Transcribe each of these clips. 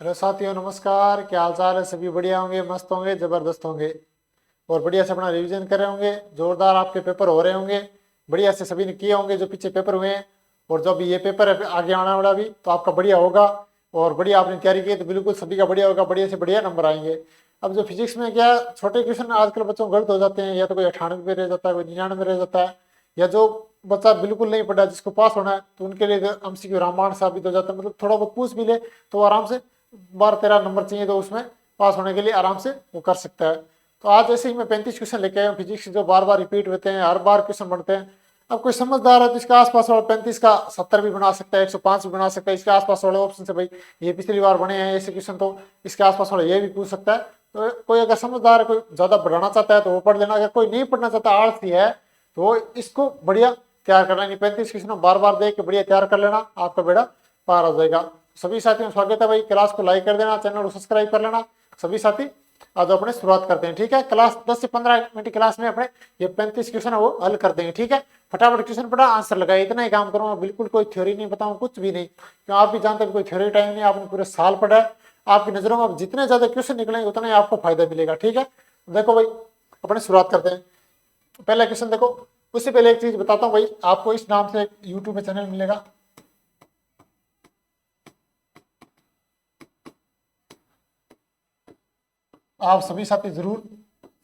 Hello साथियों, नमस्कार। क्या हाल चाल है? सभी बढ़िया होंगे, मस्त होंगे, जबरदस्त होंगे और बढ़िया से अपना रिवीजन कर रहे होंगे। जोरदार आपके पेपर हो रहे होंगे, बढ़िया से सभी ने किए होंगे जो पीछे पेपर हुए हैं। और जो अभी ये पेपर है आगे आने वाला भी, तो आपका बढ़िया होगा। और बढ़िया आपने तैयारी की तो बिल्कुल सभी का बढ़िया होगा, बढ़िया से बढ़िया नंबर आएंगे। अब जो फिजिक्स में क्या छोटे क्वेश्चन आजकल बच्चों को गलत हो जाते हैं, या तो कोई 98 पे रह जाता है, कोई 99 रह जाता है, या जो बच्चा बिल्कुल नहीं पढ़ा जिसको पास होना है तो उनके लिए एमसीक्यू रामायण साबित हो जाता है। मतलब थोड़ा बहुत पूछ भी ले तो आराम से 12-13 नंबर चाहिए तो उसमें पास होने के लिए आराम से वो कर सकता है। तो आज ऐसे ही मैं 35 क्वेश्चन लेके आया हूँ फिजिक्स जो बार बार रिपीट होते हैं, हर बार क्वेश्चन बनते हैं। अब कोई समझदार है तो इसके आसपास वाला 35 का 70 भी बना सकता है, 105 भी बना सकता है। इसके आसपास वाले ऑप्शन से भाई ये पिछली बार बने हैं ऐसे क्वेश्चन, तो इसके आसपास वाला ये भी पूछ सकता है। तो कोई अगर समझदार है, कोई ज्यादा बढ़ाना चाहता है तो वो पढ़ लेना। अगर कोई नहीं पढ़ना चाहता, आलसी है, तो इसको बढ़िया तैयार करना। नहीं 35 क्वेश्चन बार बार देख के बढ़िया तैयार कर लेना, आपका बेड़ा पार हो जाएगा। सभी साथियों का स्वागत है भाई। क्लास को लाइक कर देना, चैनल को सब्सक्राइब कर लेना सभी साथी। आज अपने शुरुआत करते हैं, ठीक है। क्लास 10 से 15 मिनट क्लास में अपने ये 35 क्वेश्चन है वो हल कर देंगे, ठीक है। फटाफट क्वेश्चन पढ़ा, आंसर लगाए, इतना ही काम करूंगा। बिल्कुल कोई थ्योरी नहीं बताऊं, कुछ भी नहीं, क्यों आप भी जानते हैं कोई थ्योरी टाइम नहीं। आपने पूरे साल पढ़ा है, आपकी नजरों में अब जितने ज्यादा क्वेश्चन निकलेंगे उतना ही आपको फायदा मिलेगा, ठीक है। देखो भाई, अपने शुरुआत करते हैं। पहला क्वेश्चन देखो। उससे पहले एक चीज बताता हूँ भाई, आपको इस नाम से यूट्यूब पे चैनल मिलेगा, आप सभी साथी जरूर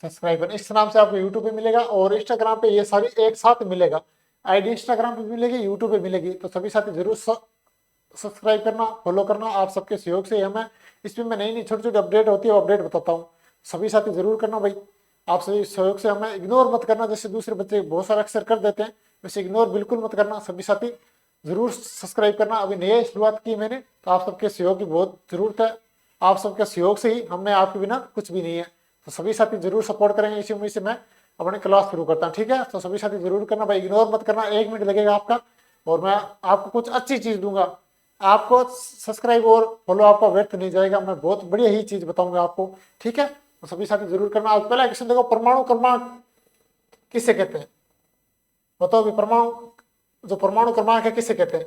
सब्सक्राइब करें। इस नाम से आपको यूट्यूब पे मिलेगा और इंस्टाग्राम पे ये सारी एक साथ मिलेगा। आईडी इंस्टाग्राम पे भी मिलेगी, यूट्यूब पे मिलेगी, तो सभी साथी जरूर सब्सक्राइब करना, फॉलो करना। आप सबके सहयोग से हमें इसमें मैं नई नई छोटी छोटी अपडेट होती है वो अपडेट बताता हूँ, सभी साथी जरूर करना भाई। आप सभी सहयोग से हमें इग्नोर मत करना, जैसे दूसरे बच्चे बहुत सारा अक्सर कर देते हैं वैसे इग्नोर बिल्कुल मत करना। सभी साथी जरूर सब्सक्राइब करना। अभी नई शुरुआत की मैंने, तो आप सबके सहयोग की बहुत जरूरत है। आप सबके सहयोग से ही हमें, आपके बिना कुछ भी नहीं है। तो सभी साथी जरूर सपोर्ट करेंगे। इसी उम्मीद से मैं अपनी क्लास शुरू करता हूँ, ठीक है। तो सभी साथी जरूर करना भाई, इग्नोर मत करना। 1 मिनट लगेगा आपका और मैं आपको कुछ अच्छी चीज दूंगा। आपको सब्सक्राइब और फॉलो आपका व्यर्थ नहीं जाएगा, मैं बहुत बढ़िया ही चीज बताऊंगा आपको, ठीक है। तो सभी साथी जरूर करना। आज पहला क्वेश्चन देखो, परमाणु क्रमांक किसे कहते हैं? बताओ भी, परमाणु जो परमाणु क्रमांक है किसे कहते हैं?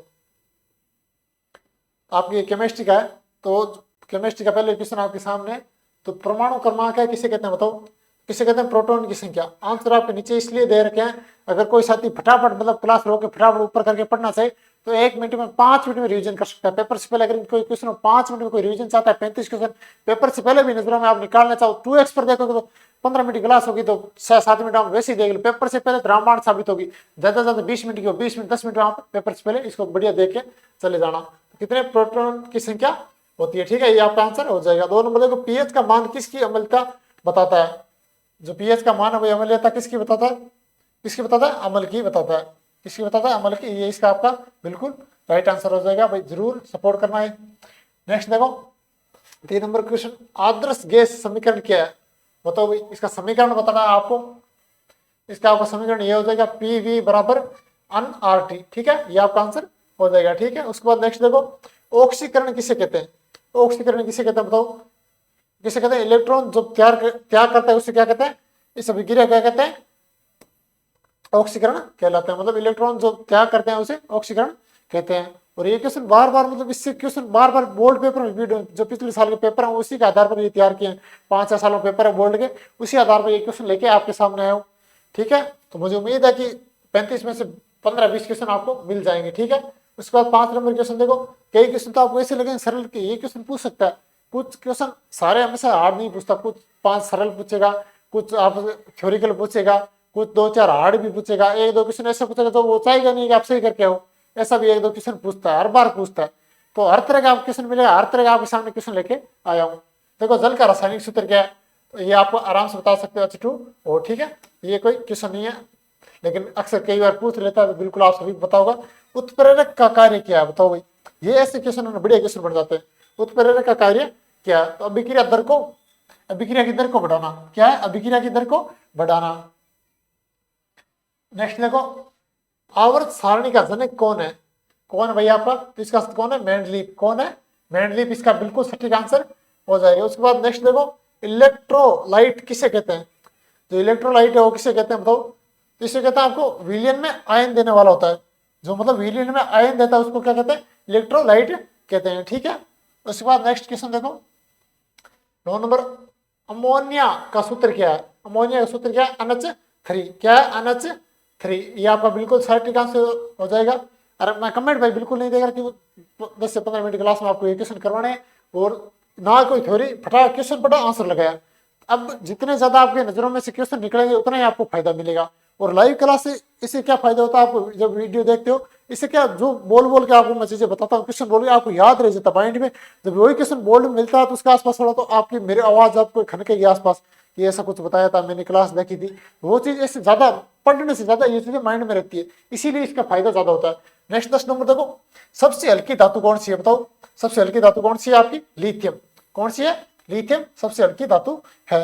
आपकी केमिस्ट्री का है, तो केमिस्ट्री का पहले क्वेश्चन आपके सामने। तो परमाणु क्रमांक है किसे कहते हैं बताओ? किसे कहते हैं? प्रोटॉन की संख्या। आंसर आपके नीचे इसलिए दे रखे हैं, अगर कोई साथी फटाफट मतलब क्लास रोक के फटाफट ऊपर करके पढ़ना चाहे तो 1 मिनट में 5 मिनट में रिवीजन कर सकता है। पेपर से पहले अगर कोई क्वेश्चन 5 मिनट में कोई रिवीजन चाहता है, 35 क्वेश्चन पेपर से पहले भी नजरों में आप निकालना चाहो, 2x पर देखोगे तो 15 मिनट क्लास होगी तो 6-7 मिनट आप वैसे ही देख लो। पेपर से पहले तो रामबाण साबित होगी, ज्यादा से ज्यादा 20 मिनट की हो, 20 मिनट 10 मिनट आप पेपर से पहले इसको बढ़िया देख के चले जाना। कितने प्रोटॉन की संख्या होती है, ठीक है, ये आपका आंसर हो जाएगा। 2 नंबर देखो, पीएच का मान किसकी अम्लता बताता है? जो पीएच का मान है वही अम्लता किसकी बताता है? किसकी बताता है? अम्ल की बताता है। किसकी बताता है? अम्ल की। ये इसका आपका बिल्कुल राइट आंसर हो जाएगा भाई, जरूर सपोर्ट करना है। नेक्स्ट देखो, 3 नंबर क्वेश्चन, आदर्श गैस समीकरण क्या है? बताओ भाई, इसका समीकरण बताना है आपको। इसका आपका समीकरण ये हो जाएगा, पी वी बराबर अन आर टी, ठीक है, ये आपका आंसर हो जाएगा, ठीक है। उसके बाद नेक्स्ट देखो, ऑक्सीकरण किसे कहते हैं? ऑक्सीकरण किसे कहते हैं बताओ? किसे कहते हैं? इलेक्ट्रॉन जो त्याग करता है उसे क्या कहते हैं? इस अभिक्रिया क्या कहते हैं? ऑक्सीकरण कहलाते हैं। मतलब इलेक्ट्रॉन जो त्याग करते हैं उसे ऑक्सीकरण कहते हैं। और ये क्वेश्चन बार बार, मतलब इससे क्वेश्चन बार बार बोर्ड पेपर में रिपीट, जो पिछले साल के पेपर है उसी के आधार पर ये तैयार किए हैं। 5-6 सालों पेपर है बोर्ड के, उसी आधार पर ये क्वेश्चन लेके आपके सामने आया हूँ, ठीक है। तो मुझे उम्मीद है कि 35 में से 15-20 क्वेश्चन आपको मिल जाएंगे, ठीक है। उसके बाद 5 नंबर क्वेश्चन देखो, कई क्वेश्चन तो आपको ऐसे लगेंगे सरल के ये क्वेश्चन पूछ सकता है, कुछ क्वेश्चन सारे हमेशा हार्ड नहीं पूछता, कुछ 5 सरल पूछेगा, कुछ आप थ्योरिकल पूछेगा, कुछ 2-4 हार्ड भी पूछेगा, 1-2 क्वेश्चन ऐसे पूछेगा तो वो चाहेगा नहीं कि आप सही करके आओ, ऐसा भी 1-2 क्वेश्चन पूछता है, हर बार पूछता है। तो हर तरह का आपको क्वेश्चन मिलेगा, हर तरह का आपके सामने क्वेश्चन लेके आया हूँ। देखो, जल का रासायनिक सूत्र क्या है? तो ये आपको आराम से बता सकते हो H2O, और ठीक है, ये कोई क्वेश्चन नहीं है, लेकिन अक्सर कई बार पूछ लेता है, तो बिल्कुल आप सभी बताओगा। उत्प्रेरक का कार्य क्या है? बताओ भाई, ये ऐसे क्वेश्चन बढ़िया क्वेश्चन बन जाते हैं। उत्प्रेरक का कार्य क्या है? तो अभिक्रिया दर को, अभिक्रिया की दर को बढ़ाना। क्या है? अभिक्रिया की दर को बढ़ाना। नेक्स्ट देखो, आवर्त सारणी का जनक कौन है? कौन है भाई आपका? तो इसका कौन है? मेंडलीव। कौन है? मेंडलीव, इसका बिल्कुल सटीक आंसर हो जाएगा। उसके बाद नेक्स्ट देखो, इलेक्ट्रोलाइट किसे कहते हैं? जो इलेक्ट्रोलाइट है वो किसे कहते हैं बताओ? तो इसे कहते हैं, आपको विलियन में आयन देने वाला होता है, जो मतलब विलियन में आयन देता है उसको क्या कहते हैं? इलेक्ट्रोलाइट कहते हैं, ठीक है। उसके बाद नेक्स्ट क्वेश्चन देखो 9 नंबर, अमोनिया का सूत्र क्या है? अमोनिया का सूत्र क्या है? NH3। क्या है? NH3। ये आपका बिल्कुल सटीक आंसर हो जाएगा। अरे मैं कमेंट भाई बिल्कुल नहीं देगा कि 10 से 15 मिनट क्लास में आपको ये क्वेश्चन करवाने हैं और ना कोई थ्योरी, फटा क्वेश्चन पढ़ा आंसर लगाया। अब जितने ज्यादा आपके नजरों में से क्वेश्चन निकलेंगे उतना ही आपको फायदा मिलेगा। और लाइव क्लास से इससे क्या फायदा होता है आपको, जब वीडियो देखते हो इससे क्या, जो बोल बोल के आपको मैं चीजें बताता हूँ, क्वेश्चन बोल के आपको याद रह जाता माइंड में। जब वही क्वेश्चन बोर्ड में मिलता है तो उसके आसपास थोड़ा तो आपकी मेरी आवाज आपको खनकेगी आसपास कि ऐसा कुछ बताया था, मैंने क्लास देखी थी। वो चीज ऐसे ज्यादा पढ़ने से ज्यादा ये चीजें माइंड में रहती है, इसीलिए इसका फायदा ज्यादा होता है। नेक्स्ट 10 नंबर देखो, सबसे हल्की धातु कौन सी है? बताओ सबसे हल्की धातु कौन सी है आपकी? लिथियम। कौन सी है? लिथियम सबसे हल्की धातु है।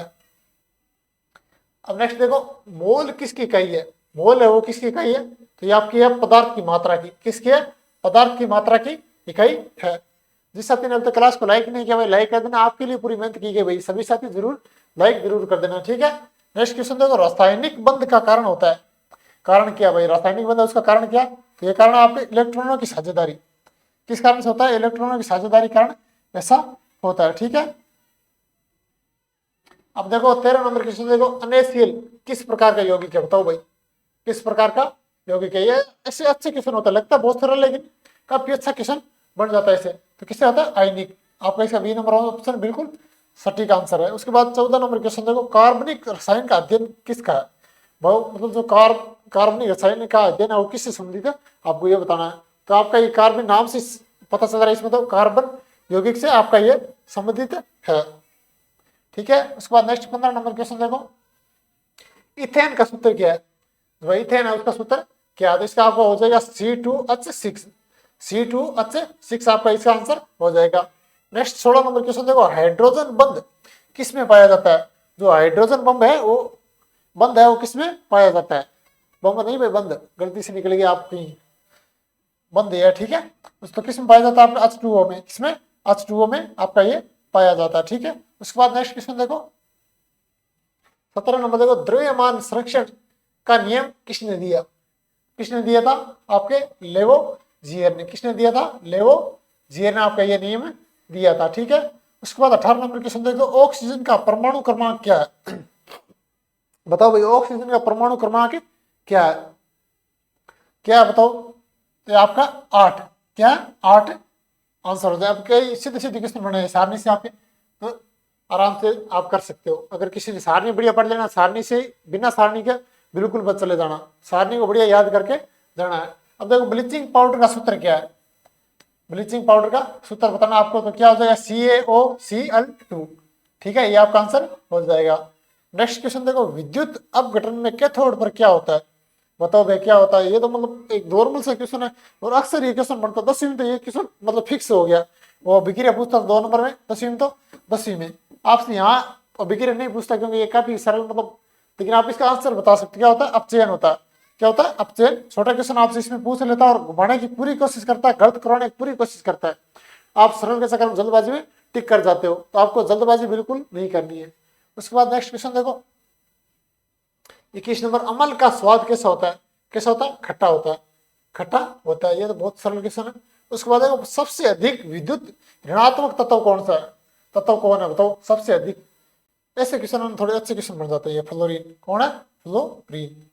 अब नेक्स्ट देखो, मोल किसकी इकाई है? मोल है वो किसकी इकाई है? तो ये आपकी है पदार्थ की मात्रा की। किसकी है? पदार्थ की मात्रा की इकाई है। जिस साथी ने अब तक क्लास को लाइक नहीं किया भाई लाइक कर देना, आपके लिए पूरी मेहनत की गई भाई, सभी साथी जरूर लाइक जरूर कर देना, ठीक है। नेक्स्ट क्वेश्चन देखो, रासायनिक बंध का कारण होता है। कारण क्या भाई? रासायनिक बंध उसका कारण क्या? तो ये कारण आपके इलेक्ट्रॉनों की साझेदारी। किस कारण से होता है? इलेक्ट्रॉनों की साझेदारी कारण ऐसा होता है, ठीक है। अब देखो 13 नंबर क्वेश्चन देखो, NaCl किस प्रकार का यौगिक है? बताओ भाई किस प्रकार का यौगिक है? ये ऐसे अच्छे क्वेश्चन होता है, लगता है बहुत सरल लेकिन काफी अच्छा क्वेश्चन बन जाता है इसे। तो किससे आता है? आयनिक। आपका इसका बी नंबर ऑप्शन बिल्कुल सटीक आंसर है। उसके बाद 14 नंबर क्वेश्चन देखो, कार्बनिक रसायन का अध्ययन किसका है? बहुत मतलब जो कार्बनिक रसायन का अध्ययन है वो किससे संबंधित है आपको ये बताना है। तो आपका ये कार्बन नाम से पता चल रहा है, इसमें तो कार्बन यौगिक से आपका ये संबंधित है, ठीक है। उसके बाद नेक्स्ट 15 नंबर क्वेश्चन देखो, इथेन का सूत्र क्या है? जो इथेन है उसका सूत्र क्या है? तो इसका आपको हो जाएगा C2H6। C2H6 आपका इसका आंसर हो जाएगा। नेक्स्ट 16 नंबर क्वेश्चन देखो, हाइड्रोजन बंध किस में पाया जाता है? जो हाइड्रोजन बम है वो बंध है वो किस में पाया जाता है? बम नहीं भाई, बंध गलती से निकल गया आपकी, बंध है, ठीक है। तो किस में पाया जाता है? आपका H2O में। किसमें? H2O में आपका ये पाया जाता है, ठीक है। उसके बाद नेक्स्ट क्वेश्चन देखो 17 नंबर देखो, द्रव्यमान संरक्षण का नियम किसने दिया? किसने दिया था? आपके लेवोजियर ने। किसने दिया था? लेवोजियर ने आपका ये नियम दिया था, ठीक है। उसके बाद 18 नंबर क्वेश्चन देखो, ऑक्सीजन का परमाणु क्रमांक क्या है? बताओ भाई ऑक्सीजन का परमाणु क्रमांक क्या है? क्या है बताओ? तो आपका 8। क्या? 8 आंसर हो जाए। आपके सीधे सीधे क्वेश्चन बने सारणी से आपके, तो आराम से आप कर सकते हो। अगर किसी ने सारणी बढ़िया पढ़ लेना, सारणी से बिना सारणी के बिल्कुल मत चले जाना, सारणी को बढ़िया याद करके जाना है। अब देखो ब्लीचिंग पाउडर का सूत्र क्या है? ब्लीचिंग पाउडर का सूत्र बताना आपको, तो क्या हो जाएगा? CaOCl2, ठीक है, ये आपका आंसर हो जाएगा। नेक्स्ट क्वेश्चन देखो, विद्युत अपघटन में कैथोड पर क्या होता है? बताओ भाई क्या होता है? ये तो मतलब एक नॉर्मल सा क्वेश्चन है और अक्सर ये क्वेश्चन बनता है 10वीं में, तो ये क्वेश्चन मतलब फिक्स हो गया। वो विक्रिया पूछता 2 नंबर में 10वीं में, तो 10वीं में आपसे यहाँ विक्रिया नहीं पूछता क्योंकि ये काफी सरल मतलब, लेकिन आप इसका आंसर बता सकते। क्या होता है? अपचयन होता है। क्या होता है? अपचयन। छोटा क्वेश्चन आपसे इसमें पूछ लेता है और घुमाने की पूरी कोशिश करता है, गलत करवाने की पूरी कोशिश करता है। आप सरल के चक्कर में जल्दबाजी में टिक कर जाते हो, तो आपको जल्दबाजी बिल्कुल नहीं करनी है। उसके बाद नेक्स्ट क्वेश्चन देखो 21 नंबर, अमल का स्वाद कैसा होता है? कैसा होता है? खट्टा होता है। खट्टा होता है, ये तो बहुत सरल क्वेश्चन है। उसके बाद देखो सबसे अधिक विद्युत ऋणात्मक तत्व कौन सा है? तत्व कौन है बताओ सबसे अधिक? ऐसे क्वेश्चन थोड़े अच्छे क्वेश्चन बन जाते हैं। फ्लोरीन। कौन है? फ्लोरीन।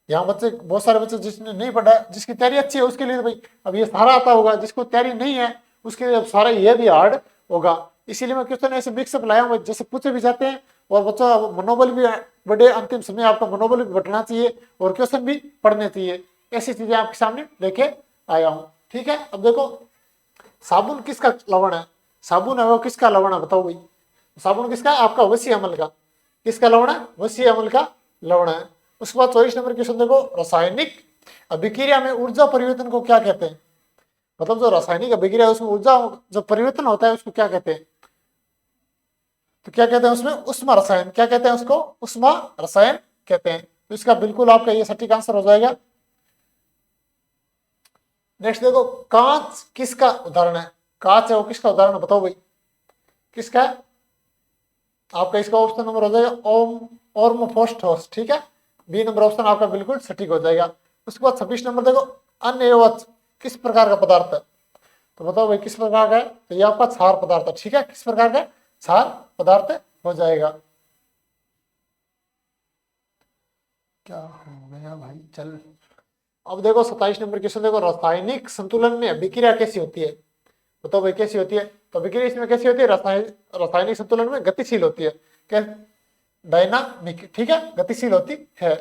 यहाँ बच्चे बहुत सारे बच्चे जिसने नहीं पढ़ा, जिसकी तैयारी अच्छी है उसके लिए तो भाई अब ये सारा आता होगा, जिसको तैयारी नहीं है उसके लिए अब सारा ये भी हार्ड होगा। इसीलिए मैं क्वेश्चन ऐसे मिक्सअप लाया हूँ जैसे पूछे भी जाते हैं और बच्चों मनोबल भी बड़े, अंतिम समय आपका मनोबल भी बढ़ना चाहिए और क्वेश्चन भी पढ़ने चाहिए। ऐसी चीजें आपके सामने लेके आया हूँ, ठीक है। अब देखो साबुन किसका लवण है? साबुन है वो किसका लवण है? बताओ भाई साबुन किसका? आपका वसीय अम्ल का। किसका लवण है? वसीय अम्ल का लवण है। उसके बाद 24 नंबर क्वेश्चन देखो, रासायनिक अभिक्रिया में ऊर्जा परिवर्तन को क्या कहते हैं? मतलब जो रासायनिक अभिक्रिया है उसमें ऊर्जा जो परिवर्तन होता है उसको क्या कहते हैं? तो क्या कहते हैं उसमें? उष्मा रसायन। क्या कहते हैं उसको? उष्मा रसायन कहते हैं। तो इसका बिल्कुल आपका ये सटीक आंसर हो जाएगा। नेक्स्ट देखो, कांच किसका उदाहरण है? कांच है वो किसका उदाहरण है? बताओ भाई किसका है? आपका इसका ऑप्शन नंबर हो जाएगा ओर्मोफोस्टोस, ठीक है। बी नंबर ऑप्शन आपका बिल्कुल सटीक हो जाएगा। उसके बाद 26 नंबर देखो, अनएय्योज किस प्रकार का पदार्थ है? तो बताओ भाई किस प्रकार का है, तो ये आपका क्षार पदार्थ है, ठीक है, किस प्रकार का क्षार पदार्थ हो जाएगा। क्या हो गया भाई, चल। अब देखो 27 नंबर क्वेश्चन देखो, रासायनिक संतुलन में अभिक्रिया कैसी होती है, बताओ भाई कैसी होती है। तो अभिक्रिया इसमें कैसी होती है, रासायनिक संतुलन में गतिशील होती है, क्या, डायनामिक, ठीक है, गतिशील होती है।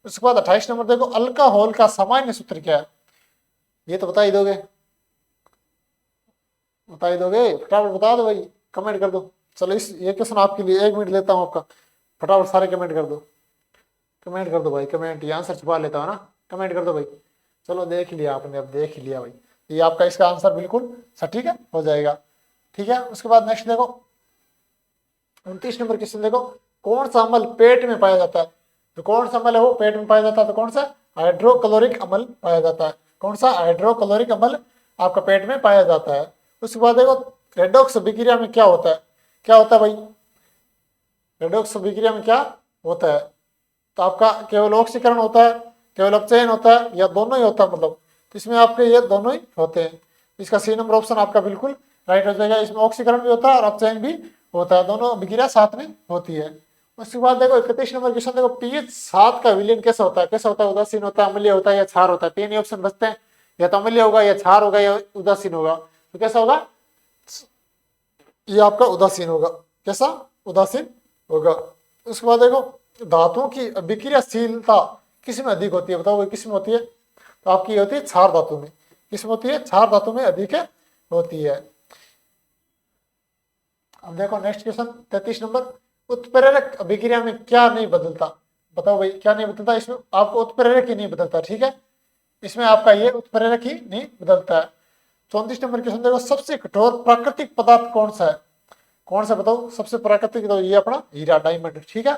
उसके बाद 28 नंबर देखो, अल्कोहल का सामान्य सूत्र क्या है, ये तो बता ही दोगे, बता ही दोगे, फटाफट बता दो भाई, कमेंट कर दो। चलो इस ये क्वेश्चन आपके लिए 1 मिनट लेता हूँ आपका, फटाफट सारे कमेंट कर दो, कमेंट कर दो भाई, कमेंट, ये आंसर छुपा लेता हूँ ना, कमेंट कर दो भाई। चलो देख लिया आपने, अब देख लिया भाई, ये आपका इसका आंसर बिल्कुल सटीक है, हो जाएगा, ठीक है। उसके बाद नेक्स्ट देखो 29 नंबर क्वेश्चन देखो, कौन सा अम्ल पेट में पाया जाता है, तो कौन सा अम्ल है वो पेट में पाया जाता है, तो कौन सा, हाइड्रोक्लोरिक अम्ल पाया जाता है, कौन सा, हाइड्रोक्लोरिक अम्ल आपका पेट में पाया जाता है। उसके बाद देखो रेडॉक्स अभिक्रिया में क्या होता है, क्या होता है भाई, रेडॉक्स अभिक्रिया में क्या होता है, तो आपका केवल ऑक्सीकरण होता है, केवल अपचयन होता है, या दोनों ही होता है, मतलब तो इसमें आपके ये दोनों ही होते हैं। इसका सी नंबर ऑप्शन आपका बिल्कुल राइट हो जाएगा, इसमें ऑक्सीकरण भी होता है और अपचयन भी होता है, दोनों अभिक्रिया साथ में होती है। उसके बाद देखो 31 नंबर क्वेश्चन देखो, पीएच 7 का विलयन कैसा होता है, कैसा होता है, उदासीन होता है, अम्लीय होता है या क्षार होता है, 3 ही ऑप्शन बचते हैं, या तो अम्लीय होगा, या क्षार होगा, या उदासीन होगा, तो कैसा होगा, ये आपका उदासीन होगा, कैसा, उदासीन होगा। उसके बाद देखो धातुओं की अभिक्रियाशीलता किसमें अधिक होती है, बताओ किसमें होती है, तो आपकी होती है क्षार धातु में, किसमें होती है, क्षार धातु में अधिक होती है। अब देखो नेक्स्ट क्वेश्चन 33 नंबर, उत्प्रेरक अभिक्रिया में क्या नहीं बदलता, बताओ भाई क्या नहीं बदलता, इसमें आपको उत्प्रेरक ही नहीं बदलता, ठीक है, इसमें आपका ये उत्प्रेरक ही नहीं बदलता है। 34 नंबर क्वेश्चन देखो, सबसे कठोर प्राकृतिक पदार्थ कौन सा है, कौन सा बताओ सबसे प्राकृतिक, तो ये अपना हीरा, डायमंड, ठीक है,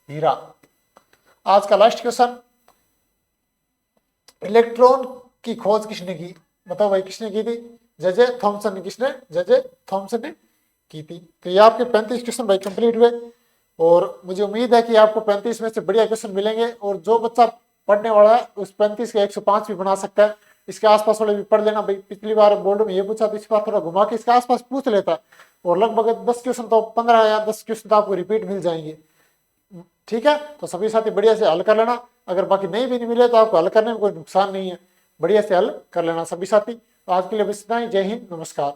हीरा। आज का लास्ट क्वेश्चन, इलेक्ट्रॉन की खोज किसने की, बताओ भाई किसने की थी, जे थॉमसन ने, किसने, जे थॉमसन ने की थी। तो ये आपके 35 क्वेश्चन भाई कंप्लीट हुए, और मुझे उम्मीद है कि आपको 35 में से बढ़िया क्वेश्चन मिलेंगे, और जो बच्चा पढ़ने वाला है उस 35 के 105 भी बना सकता है। इसके आसपास वाले भी पढ़ लेना भाई, पिछली बार बोर्ड में ये पूछा तो इस बार थोड़ा घुमा के इसके आसपास पूछ लेता, और लगभग 10 क्वेश्चन तो 15 या 10 क्वेश्चन तो आपको रिपीट मिल जाएंगे, ठीक है। तो सभी साथी बढ़िया से हल कर लेना, अगर बाकी नहीं मिले तो आपको हल करने में कोई नुकसान नहीं है, बढ़िया से हल कर लेना सभी साथी। तो आज के लिए बस इतना ही, जय हिंद, नमस्कार।